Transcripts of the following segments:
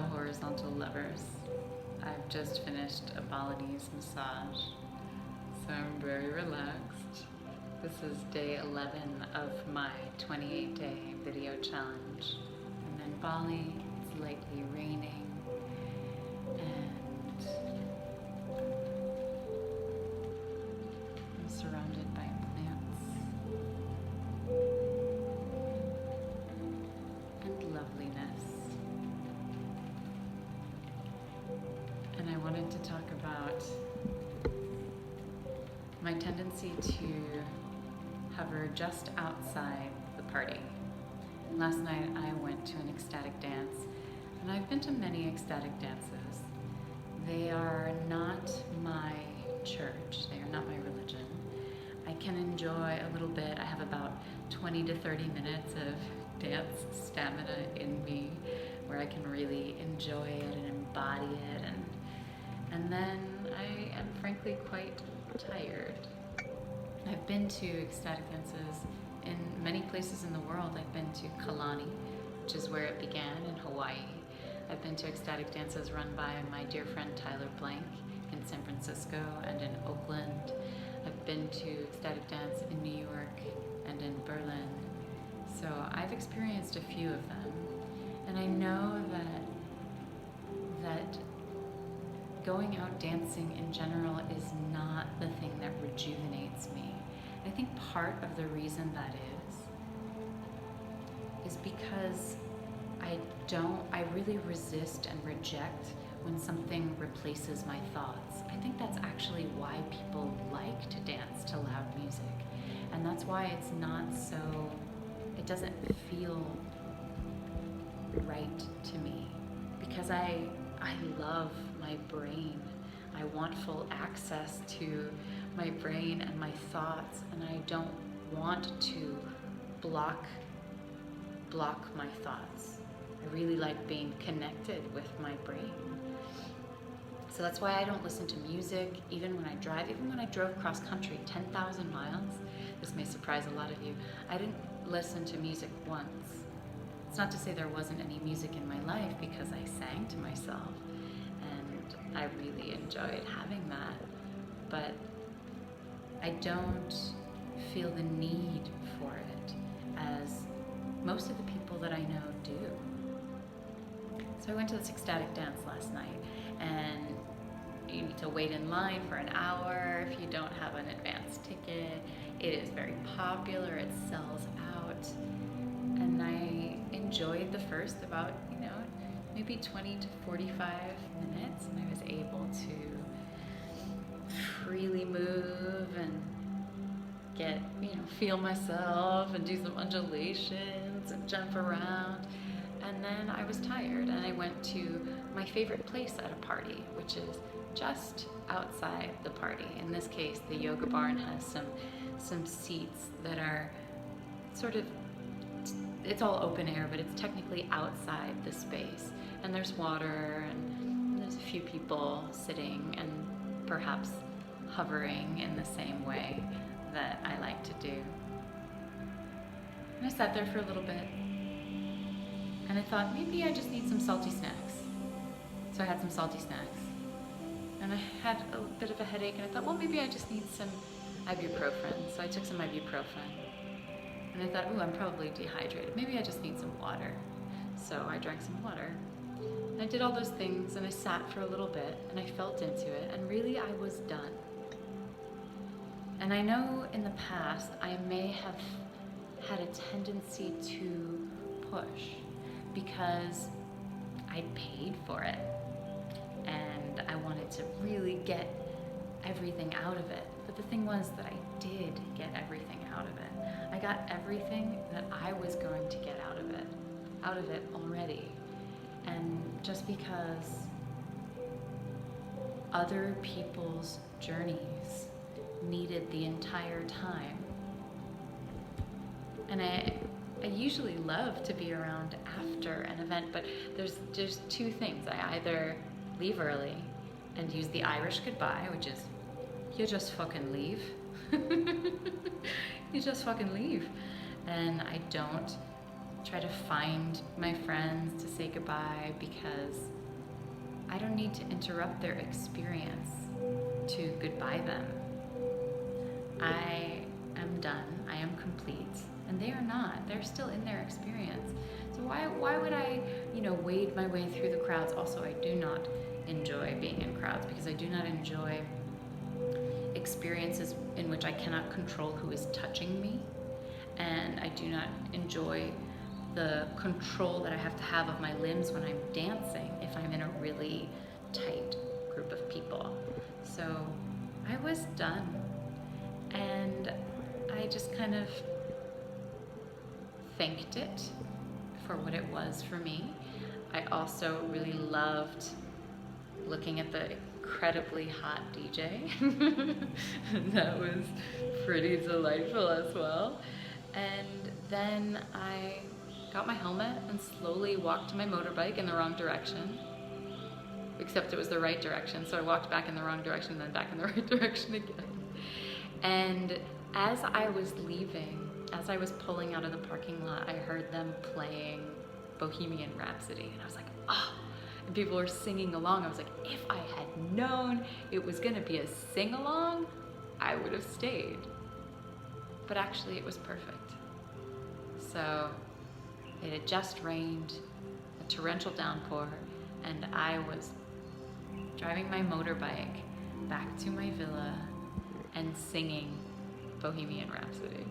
horizontal lovers. I've just finished a Balinese massage, so I'm very relaxed. This is day 11 of my 28-day video challenge. I'm in Bali, it's lightly raining, and I'm surrounded by plants and loveliness. And I wanted to talk about my tendency to hover just outside the party. Last night I went to an ecstatic dance, and I've been to many ecstatic dances. They are not my church, they are not my religion. I can enjoy a little bit. I have about 20 to 30 minutes of dance stamina in me where I can really enjoy it and embody it, and then I am frankly quite tired. I've been to ecstatic dances in many places in the world. I've been to Kalani, which is where it began in Hawaii. I've been to ecstatic dances run by my dear friend Tyler Blank in San Francisco and in Oakland. I've been to ecstatic dance in New York and in Berlin. So I've experienced a few of them, and I know that going out dancing in general is not the thing that rejuvenates me. I think part of the reason that is because I really resist and reject when something replaces my thoughts. I think that's actually why people like to dance to loud music. And that's why it doesn't feel right to me, because I love my brain. I want full access to my brain and my thoughts, and I don't want to block my thoughts. I really like being connected with my brain. So that's why I don't listen to music, even when I drive. Even when I drove cross country 10,000 miles, this may surprise a lot of you, I didn't listen to music once. It's not to say there wasn't any music in my life, because I sang to myself, and I really enjoyed having that. But I don't feel the need for it as most of the people that I know do. So I went to this ecstatic dance last night, and you need to wait in line for an hour if you don't have an advance ticket. It is very popular, it sells out, and I enjoyed the first about, maybe 20 to 45 minutes, and I was able to freely move and get, feel myself and do some undulations and jump around. And then I was tired, and I went to my favorite place at a party, which is just outside the party. In this case, the yoga barn has some seats that are sort of, it's all open air, but it's technically outside the space. And there's water, and there's a few people sitting and perhaps hovering in the same way that I like to do. And I sat there for a little bit, and I thought, maybe I just need some salty snacks. So I had some salty snacks. And I had a bit of a headache, and I thought, well, maybe I just need some ibuprofen. So I took some ibuprofen. And I thought, I'm probably dehydrated. Maybe I just need some water. So I drank some water. And I did all those things, and I sat for a little bit, and I felt into it, and really I was done. And I know in the past I may have had a tendency to push because I paid for it, and I wanted to really get everything out of it. But the thing was that I did get everything out of it. I got everything that I was going to get out of it already. And just because other people's journeys needed the entire time, and I usually love to be around after an event, but there's two things. I either leave early and use the Irish goodbye, which is, you just fucking leave. You just fucking leave. And I don't try to find my friends to say goodbye because I don't need to interrupt their experience to goodbye them. I am done, I am complete, and they are not. They're still in their experience. So why would I, wade my way through the crowds? Also, I do not enjoy being in crowds because I do not enjoy experiences in which I cannot control who is touching me, and I do not enjoy the control that I have to have of my limbs when I'm dancing if I'm in a really tight group of people. So I was done, and I just kind of thanked it for what it was for me. I also really loved looking at the incredibly hot DJ. That was pretty delightful as well. And then I got my helmet and slowly walked to my motorbike in the wrong direction. Except it was the right direction, so I walked back in the wrong direction, then back in the right direction again. And as I was leaving, as I was pulling out of the parking lot, I heard them playing Bohemian Rhapsody, and I was like, oh, and people were singing along. I was like, if I had known it was gonna be a sing-along, I would have stayed. But actually it was perfect. So it had just rained, a torrential downpour, and I was driving my motorbike back to my villa and singing Bohemian Rhapsody.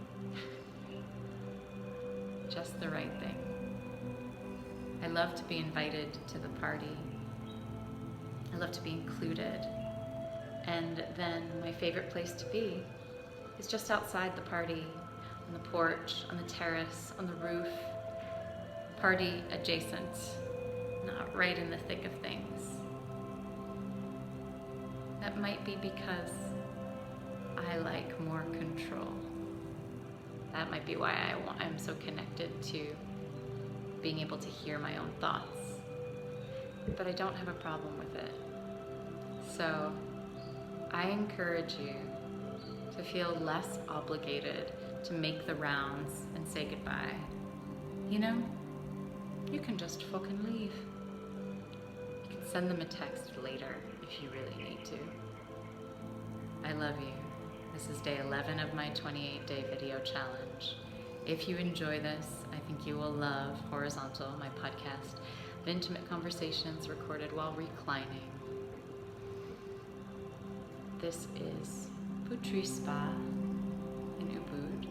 Just the right thing. I love to be invited to the party. I love to be included. And then my favorite place to be is just outside the party, on the porch, on the terrace, on the roof, party adjacent, not right in the thick of things. That might be because I like more control. That might be why I'm so connected to being able to hear my own thoughts. But I don't have a problem with it. So I encourage you to feel less obligated to make the rounds and say goodbye. You can just fokken leave. You can send them a text later if you really need to. I love you. This is day 11 of my 28-day video challenge. If you enjoy this, I think you will love Horizontal, my podcast of intimate conversations recorded while reclining. This is Putri Spa in Ubud.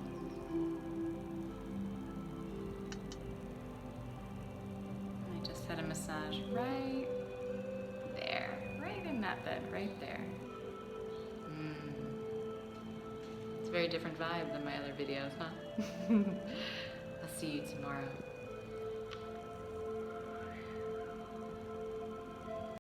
I just had a massage right there, right in that bed, right there. It's a very different vibe than my other videos, huh? I'll see you tomorrow.